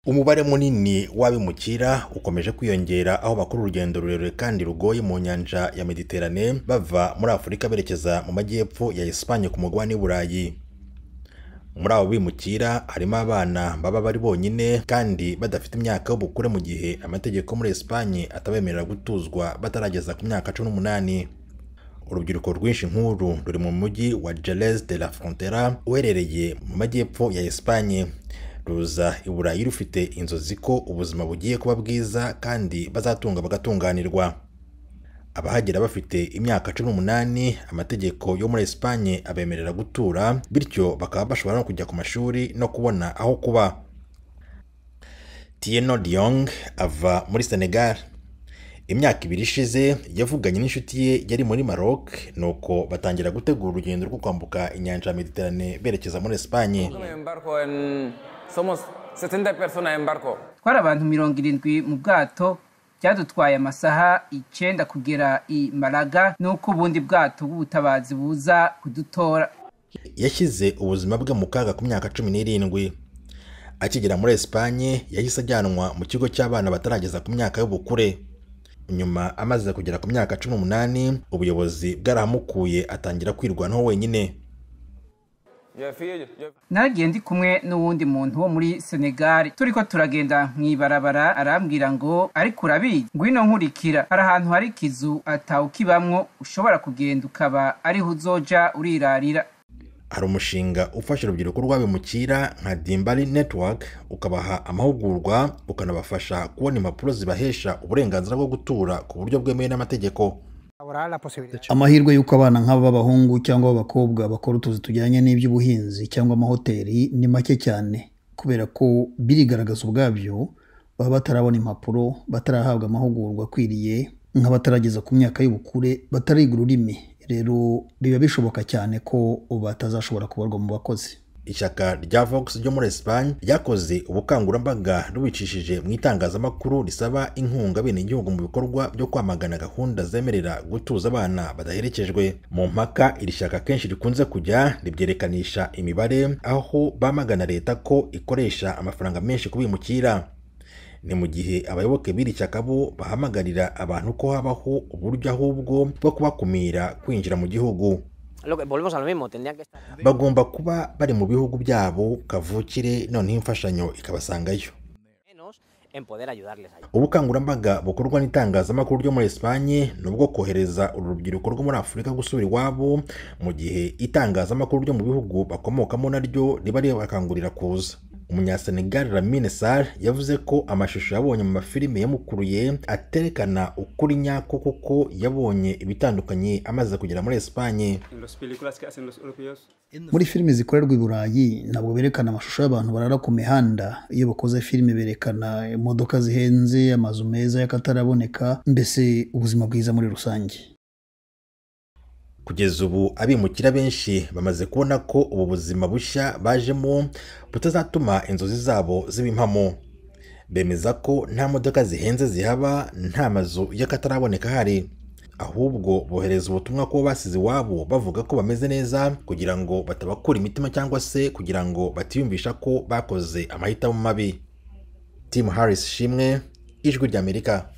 Umubare munini w'abimukira ukomeje kwiyongera aho bakora urugendo rurerure kandi rugoye mu nyanja ya Mediterane bava muri Afurika berekeza mu majyepfo ya Espagne ku mugabane w'Uburayi. Muri abo bimukira harimo abana baba bari bonyine kandi badafite imyaka y'ubukure mu gihe amategeko muri Espagne atabemerera gutuzwa batarageza ku myaka 18. Urubyiruko rwinshi nk'uru ruri mu mujyi wa Jerez de la Frontera uherereye mu majyepfo ya Espagne. Ruza i Burayi rufite inzozi ko ubuzima bugiye kuba bwiza kandi bazatunga bagatunganirwa. Abahagera bafite imyaka 18, amategeko yo muri Espagne abemerera gutura, bityo bakaba bashobora no kujya ku mashuri no kubona aho kuba. Tieno Diong ava muri Senegal. Imyaka 2 ishize yavuganye n'inshuti ye yari muri Maroc, nuko batangira gutegura urugendo rwo kwambuka inyanja ya Mediterane berekeza muri Espagne. Somos 70 personas en barco. Twari abantu 70 mu bwato, byadutwaye amasaha 9 kugera i Malaga, nuko ubundi bwato bw'ubutabazi buza kudutora. Yashyize ubuzima bwe mu kaga ku myaka 17. Akigera muri Espagne yahise ajyanwa mu kigo cy'abana batarageza ku myaka y'ubukure. Nyuma amaze kugera ku myaka 18, ubuyobozi bwaramukuye atangira kwirwanaho wenyine. Nagiye ndi kumwe n'uwundi muntu wo muri Senegal, turiko turagenda mw'ibarabara, arambwira ngo ariko urabizi ngwino nkurikira, hari ahantu hari kizu atawukibamwo ushobora kugenda ukaba ariho uzoja urirarira. Hari umushinga ufasha urubyiruko rw'abimukira nka Dimbali Network, ukabaha amahugurwa ukanabafasha kubona impapuro zibahesha uburenganzira bwo gutura ku buryo bwemewe n'amategeko. Amahirwe y'uko abana nk'aba b'abahungu cyangwa b'abakobwa bakora utuzi tujyanye n'iby'ubuhinzi cyangwa amahoteli ni make cyane, kubera ko birigaragaza ubwabyo baba batarabona impapuro, batarahabwa amahugurwa akwiriye, nk'abatarageza ku myaka y'ubukure, batariga ururimi. Rero biba bishoboka cyane ko batazashobora kubarwa mu bakozi. Ishyaka rya Vox ryo muri Espagne ryakoze ubukangurambaga rubicishije mu itangazamakuru risaba inkunga bene igihugu mu bikorwa byo kwamagana gahunda zemerera gutuza abana badaherekejwe. Mu mpaka iri shyaka kenshi rikunze kujya ribyerekananisha imibare, aho bamagana leta ko ikoresha amafaranga menshi kubimukira. Ni mu gihe abayoboke b'iri shyaka bo bahamagarira abantu ko habaho uburyo ahubwo bwo kubakumira kwinjira mu gihugu. Bagomba kuba bari mu bihugu byabo kavukire, noneho imfashanyo ikabasangayo. Ubukangurambaga bukorwa n'itangazamakuru ryo muri Espagne nubwo kohereza urubyiruko rwo muri Afurika gusubira iwabo, mu gihe itangazamakuru ryo mu bihugu bakomokamo naryo riba ribakangurira kuza. Umunyasenegal Lamine Sarr yavuze ko amashusho yabonye mu mafilime yamukuruye aterekana ukuri nyako, kuko yabonye ibitandukanye amaze kugera muri Espagne. Muri filime zikorerwa i Burayi ntabwo berekana amashusho y'abantu barara ku mihanda. Iyo bakoze filime berekana imodoka zihenze, amazu meza y'akataraboneka, mbese ubuzima bwiza muri rusange. Kugeza ubu abimukira benshi bamaze kubona ko ubu buzima bushya bajemo butazatuma inzozi zabo ziba impamo. Bemeza ko nta modoka zihenze zihaba, nta mazu y'akataraboneka hari, ahubwo bohereza ubutumwa ko basize iwabo bavuga ko bameze neza, kugira ngo batabakura imitima cyangwa se kugira ngo batiyumvisha ko bakoze amahitamo mabi. Tim Harris Shimwe, Ijwi ry'Amerika.